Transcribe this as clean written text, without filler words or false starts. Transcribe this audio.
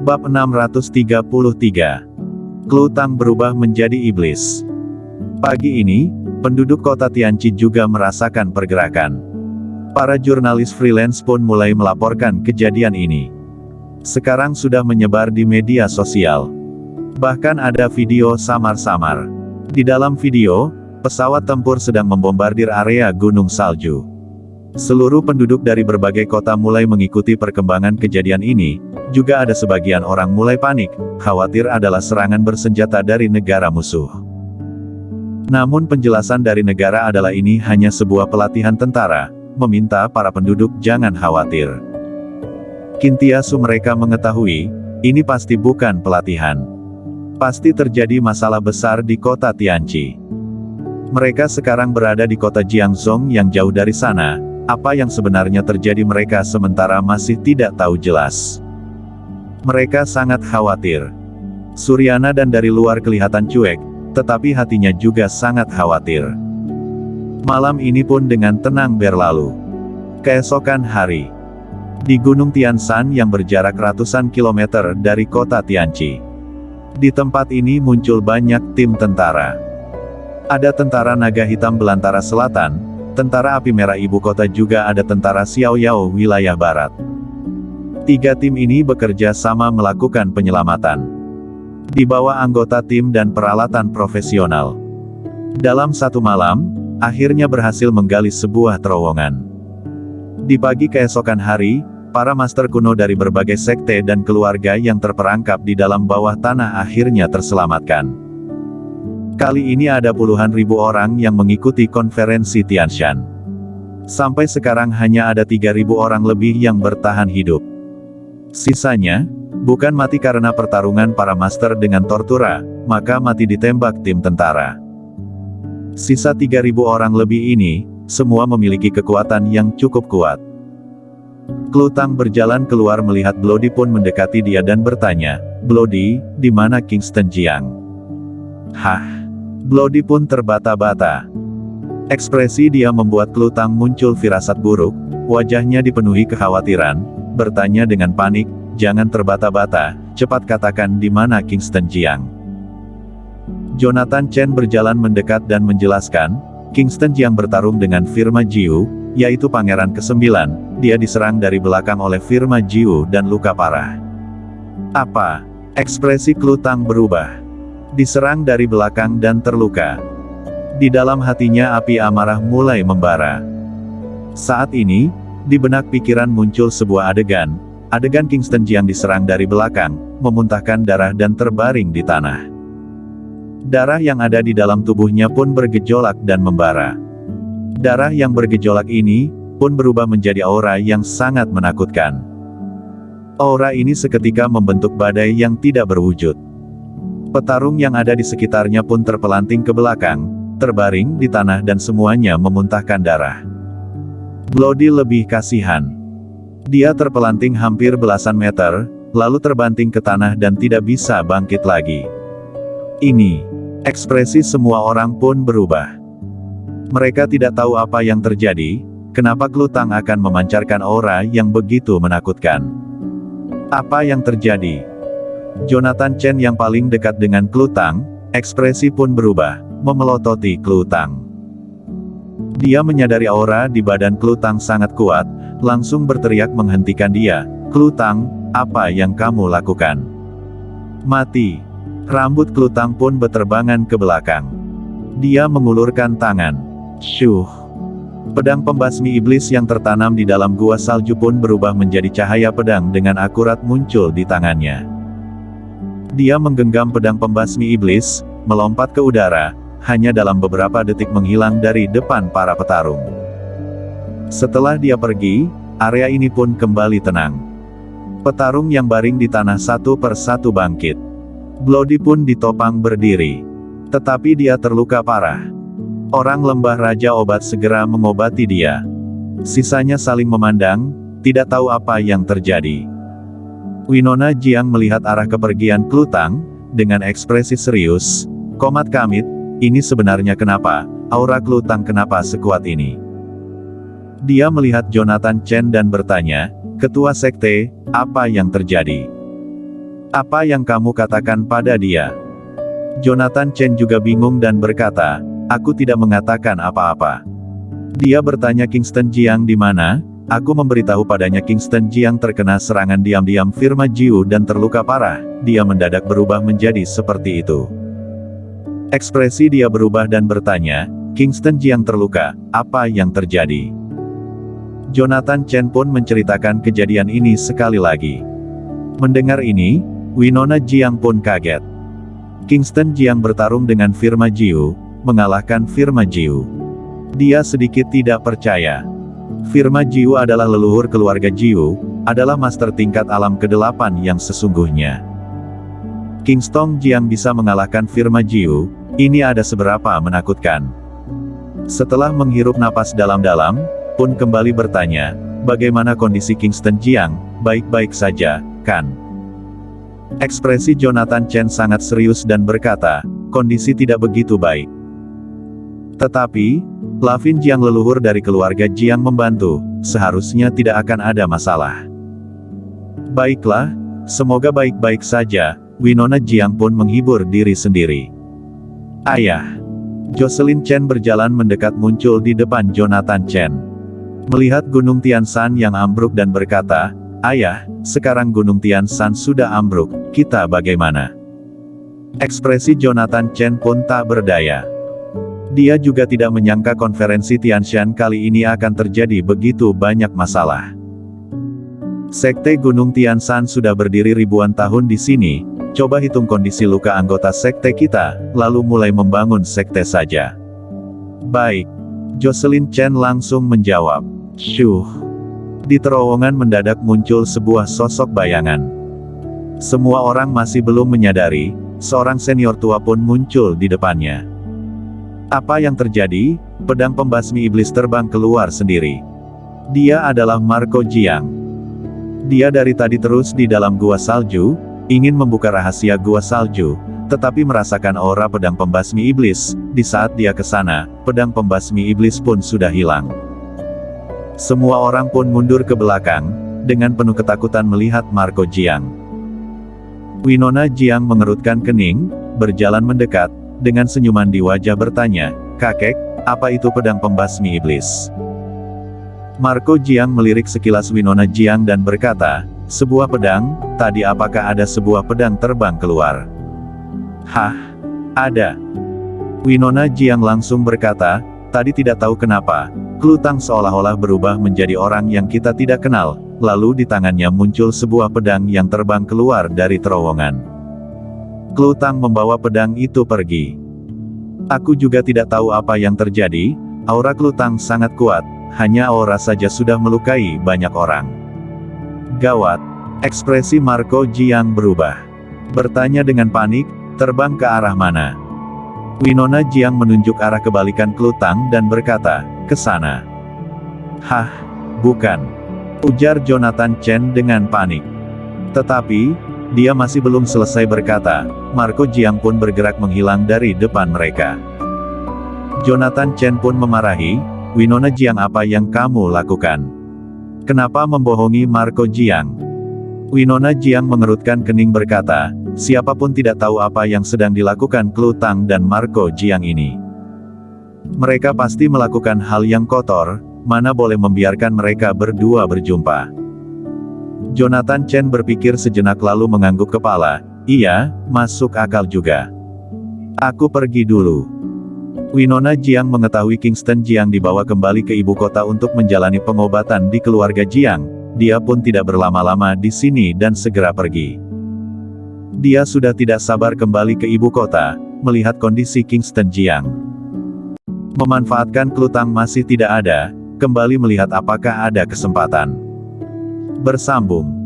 Bab 633. Klutang berubah menjadi iblis. Pagi ini, penduduk kota Tianqi juga merasakan pergerakan. Para jurnalis freelance pun mulai melaporkan kejadian ini. Sekarang sudah menyebar di media sosial. Bahkan ada video samar-samar. Di dalam video, pesawat tempur sedang membombardir area gunung salju. Seluruh penduduk dari berbagai kota mulai mengikuti perkembangan kejadian ini. Juga ada sebagian orang mulai panik, khawatir adalah serangan bersenjata dari negara musuh. Namun penjelasan dari negara adalah ini hanya sebuah pelatihan tentara, meminta para penduduk jangan khawatir. Kintiasu mereka mengetahui, ini pasti bukan pelatihan. Pasti terjadi masalah besar di kota Tianqi. Mereka sekarang berada di kota Jiangzhou yang jauh dari sana, apa yang sebenarnya terjadi mereka sementara masih tidak tahu jelas. Mereka sangat khawatir. Suryana dan dari luar kelihatan cuek, tetapi hatinya juga sangat khawatir. Malam ini pun dengan tenang berlalu. Keesokan hari, di Gunung Tianshan yang berjarak ratusan kilometer dari kota Tianqi. Di tempat ini muncul banyak tim tentara. Ada tentara naga hitam belantara selatan, tentara api merah ibu kota, juga ada tentara Xiaoyao wilayah barat. 3 tim ini bekerja sama melakukan penyelamatan. Di bawah anggota tim dan peralatan profesional. Dalam satu malam, akhirnya berhasil menggali sebuah terowongan. Di pagi keesokan hari, para master kuno dari berbagai sekte dan keluarga yang terperangkap di dalam bawah tanah akhirnya terselamatkan. Kali ini ada puluhan ribu orang yang mengikuti konferensi Tianshan. Sampai sekarang hanya ada 3.000 orang lebih yang bertahan hidup. Sisanya, bukan mati karena pertarungan para master dengan tortura, maka mati ditembak tim tentara. Sisa 3.000 orang lebih ini, semua memiliki kekuatan yang cukup kuat. Klutang berjalan keluar melihat Bloody pun mendekati dia dan bertanya, "Bloody, di mana Kingston Jiang?" Hah? Bloody pun terbata-bata. Ekspresi dia membuat Klutang muncul firasat buruk, wajahnya dipenuhi kekhawatiran, bertanya dengan panik, "Jangan terbata-bata, cepat katakan di mana Kingston Jiang." Jonathan Chen berjalan mendekat dan menjelaskan, Kingston Jiang bertarung dengan Firma Jiu, yaitu pangeran ke-9, dia diserang dari belakang oleh Firma Jiu dan luka parah. Apa? Ekspresi Klutang berubah. Diserang dari belakang dan terluka. Di dalam hatinya api amarah mulai membara. Saat ini, di benak pikiran muncul sebuah adegan Kingston Jiang diserang dari belakang, memuntahkan darah dan terbaring di tanah. Darah yang ada di dalam tubuhnya pun bergejolak dan membara. Darah yang bergejolak ini, pun berubah menjadi aura yang sangat menakutkan. Aura ini seketika membentuk badai yang tidak berwujud. Petarung yang ada di sekitarnya pun terpelanting ke belakang, terbaring di tanah dan semuanya memuntahkan darah. Bloody lebih kasihan. Dia terpelanting hampir belasan meter, lalu terbanting ke tanah dan tidak bisa bangkit lagi. Ini, ekspresi semua orang pun berubah. Mereka tidak tahu apa yang terjadi, kenapa Klutang akan memancarkan aura yang begitu menakutkan. Apa yang terjadi? Jonathan Chen yang paling dekat dengan Klutang, ekspresi pun berubah, memelototi Klutang. Dia menyadari aura di badan Klutang sangat kuat, langsung berteriak menghentikan dia, "Klutang, apa yang kamu lakukan? Mati!" Rambut Klutang pun berterbangan ke belakang. Dia mengulurkan tangan. Syuh! Pedang pembasmi iblis yang tertanam di dalam gua salju pun berubah menjadi cahaya pedang dengan akurat muncul di tangannya. Dia menggenggam pedang pembasmi iblis, melompat ke udara, hanya dalam beberapa detik menghilang dari depan para petarung. Setelah dia pergi, area ini pun kembali tenang. Petarung yang baring di tanah satu persatu bangkit. Bloody pun ditopang berdiri. Tetapi dia terluka parah. Orang lembah Raja Obat segera mengobati dia. Sisanya saling memandang, tidak tahu apa yang terjadi. Winona Jiang melihat arah kepergian Klutang, dengan ekspresi serius, "Komat Kamit, ini sebenarnya kenapa, aura Klutang kenapa sekuat ini?" Dia melihat Jonathan Chen dan bertanya, "Ketua Sekte, apa yang terjadi?" Apa yang kamu katakan pada dia? Jonathan Chen juga bingung dan berkata, aku tidak mengatakan apa-apa. Dia bertanya Kingston Jiang di mana. Aku memberitahu padanya Kingston Jiang terkena serangan diam-diam firma Jiu dan terluka parah. Dia mendadak berubah menjadi seperti itu. Ekspresi dia berubah dan bertanya, Kingston Jiang terluka, apa yang terjadi? Jonathan Chen pun menceritakan kejadian ini sekali lagi. Mendengar ini, Winona Jiang pun kaget. Kingston Jiang bertarung dengan firma Jiu, mengalahkan firma Jiu. Dia sedikit tidak percaya. Firma Jiu adalah leluhur keluarga Jiu, adalah master tingkat alam ke-8 yang sesungguhnya. Kingston Jiang bisa mengalahkan firma Jiu, ini ada seberapa menakutkan. Setelah menghirup napas dalam-dalam, pun kembali bertanya, bagaimana kondisi Kingston Jiang, baik-baik saja, kan? Ekspresi Jonathan Chen sangat serius dan berkata, kondisi tidak begitu baik. Tetapi, Lavin Jiang leluhur dari keluarga Jiang membantu, seharusnya tidak akan ada masalah. Baiklah, semoga baik-baik saja, Winona Jiang pun menghibur diri sendiri. Ayah. Jocelyn Chen berjalan mendekat muncul di depan Jonathan Chen. Melihat Gunung Tian Shan yang ambruk dan berkata, Ayah, sekarang Gunung Tian Shan sudah ambruk, kita bagaimana? Ekspresi Jonathan Chen pun tak berdaya. Dia juga tidak menyangka konferensi Tianshan kali ini akan terjadi begitu banyak masalah. Sekte Gunung Tianshan sudah berdiri ribuan tahun di sini, coba hitung kondisi luka anggota sekte kita, lalu mulai membangun sekte saja. Baik. Jocelyn Chen langsung menjawab. Syuh. Di terowongan mendadak muncul sebuah sosok bayangan. Semua orang masih belum menyadari, seorang senior tua pun muncul di depannya. Apa yang terjadi? Pedang pembasmi iblis terbang keluar sendiri. Dia adalah Marco Jiang. Dia dari tadi terus di dalam gua salju, ingin membuka rahasia gua salju, tetapi merasakan aura pedang pembasmi iblis. Di saat dia ke sana, pedang pembasmi iblis pun sudah hilang. Semua orang pun mundur ke belakang, dengan penuh ketakutan melihat Marco Jiang. Winona Jiang mengerutkan kening, berjalan mendekat, dengan senyuman di wajah bertanya, kakek, apa itu pedang pembasmi iblis? Marco Jiang melirik sekilas Winona Jiang dan berkata, sebuah pedang, tadi apakah ada sebuah pedang terbang keluar? Hah? Ada. Winona Jiang langsung berkata, tadi tidak tahu kenapa, Klutang seolah-olah berubah menjadi orang yang kita tidak kenal, lalu di tangannya muncul sebuah pedang yang terbang keluar dari terowongan. Klutang membawa pedang itu pergi. Aku juga tidak tahu apa yang terjadi, aura Klutang sangat kuat, hanya aura saja sudah melukai banyak orang. Gawat, ekspresi Marco Jiang berubah. Bertanya dengan panik, terbang ke arah mana? Winona Jiang menunjuk arah kebalikan Klutang dan berkata, ke sana. Hah, bukan. Ujar Jonathan Chen dengan panik. Tetapi, dia masih belum selesai berkata, Marco Jiang pun bergerak menghilang dari depan mereka. Jonathan Chen pun memarahi, Winona Jiang apa yang kamu lakukan? Kenapa membohongi Marco Jiang? Winona Jiang mengerutkan kening berkata, siapapun tidak tahu apa yang sedang dilakukan Klutang dan Marco Jiang ini. Mereka pasti melakukan hal yang kotor, mana boleh membiarkan mereka berdua berjumpa. Jonathan Chen berpikir sejenak lalu mengangguk kepala, iya, masuk akal juga. Aku pergi dulu. Winona Jiang mengetahui Kingston Jiang dibawa kembali ke ibu kota untuk menjalani pengobatan di keluarga Jiang, dia pun tidak berlama-lama di sini dan segera pergi. Dia sudah tidak sabar kembali ke ibu kota, melihat kondisi Kingston Jiang. Memanfaatkan Klutang masih tidak ada, kembali melihat apakah ada kesempatan. Bersambung.